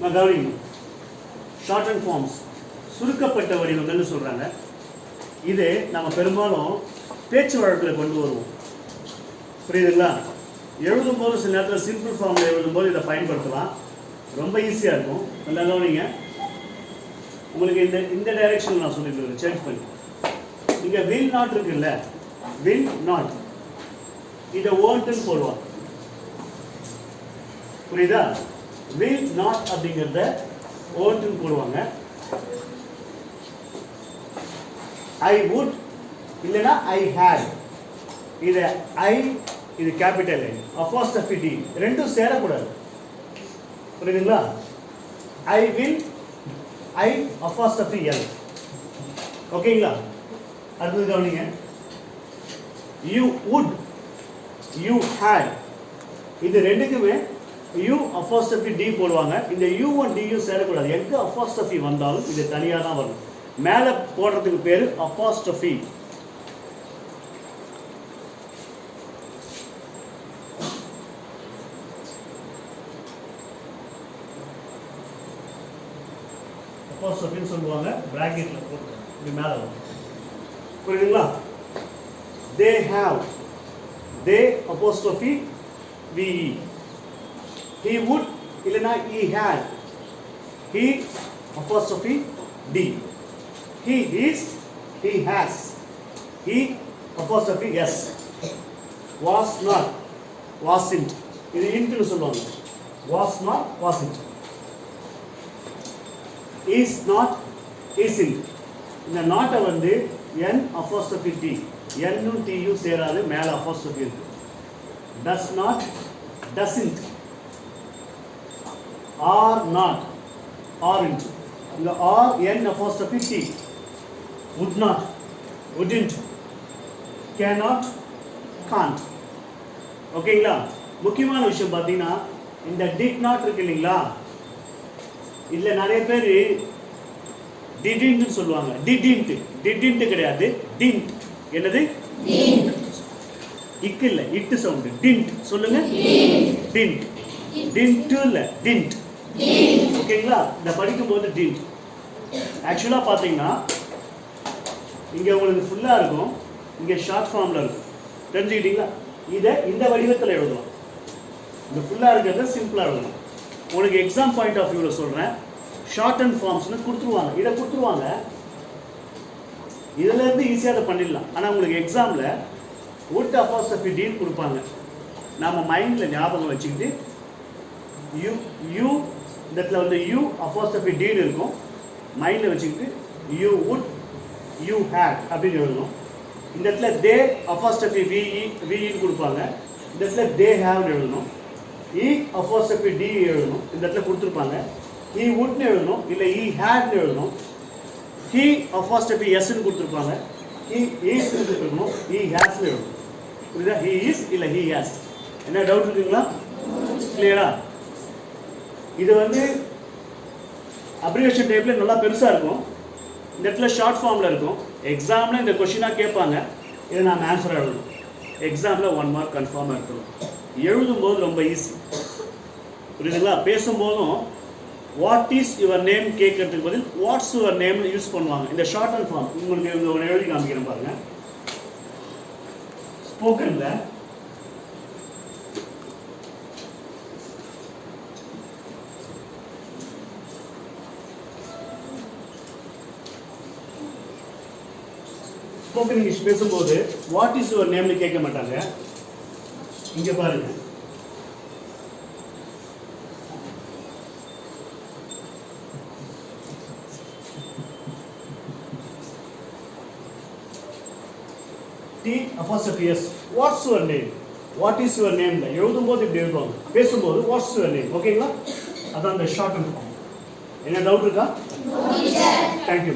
நான் கவனிக்கணும். Short and forms சுருக்கப்பட்ட வடிவங்கள்னு சொல்கிறாங்க. இது நம்ம பெரும்பாலும் பேச்சு வழக்கில் கொண்டு வருவோம். புரியுதுங்களா? எழுதும்போது சில நேரத்தில் சிம்பிள் ஃபார்மில் எழுதும்போது இதை பயன்படுத்தலாம். ரொம்ப ஈஸியாக இருக்கும். நல்லா கவனிங்க. உங்களுக்கு இந்த டைரெக்ஷனில் நான் சொல்லிட்டு சேஞ்ச் பண்ணி இங்கே வில் நாட் இருக்குல்ல, வில் நாட் இதை ஓன்ட்டுன்னு போடுவாங்க. புரியுதா? வில் நாட் அப்படிங்கிறத ஓன்ட்டுன்னு போடுவாங்க. ஐ வுட் இல்லைன்னா ஐ ஹேட். இதை ஐ, இது கேபிட்டல் ஐ, அப்போஸ்ட்ரோஃபி டி ரெண்டும் சேரக்கூடாது. புரியுதுங்களா? I will, I அப்போஸ்ட்ரோஃபி L. ஓகேங்களா? அடுத்தது கவனிங்க. யூ வுட், யூ ஹேட், இது ரெண்டுக்குமே யூ அப்போஸ்ட்ரோஃபி டி போடுவாங்க. இந்த யூ ஒன் டியும் சேரக்கூடாது. எங்க அப்போஸ்ட்ரோஃபி வந்தாலும் இது தனியாக தான் வரும். மேலே போடுறதுக்கு பேர் அப்போஸ்ட்ரோஃபி. அப்போஸ்ட்ரோஃபின்னு சொல்லுவாங்க. பிராக்கெட்ல போட்டு இது மேலே வரும். புரியுதுங்களா? they have, they apostrophe ve. he would இல்லைன்னா he had, he apostrophe d. he is, he has, he apostrophe s. was not, wasn't, இது இன்ட்னு சொல்லுவாங்க. was not, wasn't. is not, isn't. இந்த நாட்டை வந்து n apostrophe t, n-ம் t-யும் சேராது, மேலே apostrophe இருக்கு. does not, doesn't. are not, aren't. இந்த are, n apostrophe t. would not, wouldn't, cannot, can't. ஓகேங்களா? முக்கியமான விஷயம் பார்த்தீங்கன்னா இந்த did not இருக்கு இல்லைங்களா, இதில் நிறைய பேர் didn't சொல்லுவாங்க. didn't கிடையாது, didn't. என்னது? இக்கு இல்ல, இட்டு சவுண்ட். didn't சொல்லுங்க. didn't. didn't இல்ல, didn't. ஓகேங்களா? இந்த படிக்கும்போது didn't. ஆக்சுவலா பாத்தீங்கன்னா இங்க உங்களுக்கு ஃபுல்லா இருக்கும், இங்க ஷார்ட் ஃபார்ம்ல இருக்கும். தெரிஞ்சுக்கிட்டீங்களா? இதை இந்த வடிவத்தில் எழுதலாம். இந்த ஃபுல்லா இருக்கிறத சிம்பிளா எழுதலாம். உங்களுக்கு எக்ஸாம் பாயிண்ட் ஆஃப் வியூவில் சொல்றேன். ஷார்ட் அண்ட் ஃபார்ம்ஸ்னு கொடுத்துருவாங்க. இதை கொடுத்துருவாங்க. இதுல இருந்து ஈஸியாக அதை பண்ணிடலாம். ஆனால் உங்களுக்கு எக்ஸாமில் வுட் அப்போஸ்ட்ரோஃபி டீன்னு கொடுப்பாங்க. நம்ம மைண்டில் ஞாபகம் வச்சுக்கிட்டு யூ யூ இந்த இடத்துல வந்து யூ அப்போஸ்ட்ரோஃபி டீன்னு இருக்கும். மைண்டில் வச்சுக்கிட்டு யூ வுட், யூ ஹேட் அப்படின்னு எழுதணும். இந்த இடத்துல தே அப்போஸ்ட்ரோஃபி விஇன்னு கொடுப்பாங்க. இந்த இடத்துல தே ஹேவ்னு எழுதணும். இ அப்போஸ்ட்ரோஃபி டி எழுதணும். இந்த இடத்துல கொடுத்துருப்பாங்க. he would எழுதணும், இல்லை he had எழுதணும். he apostrophe s ன்னு கொடுத்துருப்பாங்க. he is கொடுத்துருக்கணும், he has எழுதணும். புரியுதா? he is இல்லை he has. என்ன டவுட் இருக்குங்களா? கிளியரா? இது வந்து அப்ரிவேஷன் டைப்ல நல்லா பெருசா இருக்கும். இந்த இடத்துல ஷார்ட் ஃபார்ம்ல இருக்கும். எக்ஸாம்ல இந்த கொஸ்டினா கேட்பாங்க. இதை நான் ஆன்சர் எழுதணும். எக்ஸாம்ல 1 மார்க் கன்ஃபார்மா இருக்கணும். எழுதும்போது ரொம்ப ஈஸி. புரியுதுங்களா? பேசும்போதும் வாட் இஸ் யுவர் நேம் கேட்கறதுக்கு பதில் வாட்ஸ் யுவர் நேம் யூஸ் பண்ணுவாங்க. இந்த ஷார்ட் அண்ட் ஃபார்ம் உங்களுக்கு எழுதி காமிக்கிறேன் பாருங்க. ஸ்போக்கன்ல ஸ்போக்கன் இங்கிலீஷ் பேசும்போது வாட் இஸ் யுவர் நேம்னு கேட்க மாட்டாங்க. இங்க பாருங்க. T apostrophe S. What's your name? What is your name? எழுதும்போது இப்படி எழுதுவாங்க. பேசும்போது what's your name? ஓகேங்களா? அதான் அந்த ஷார்ட் அண்ட் ஃபார்ம். என்ன டவுட் இருக்கா? தேங்க்யூ.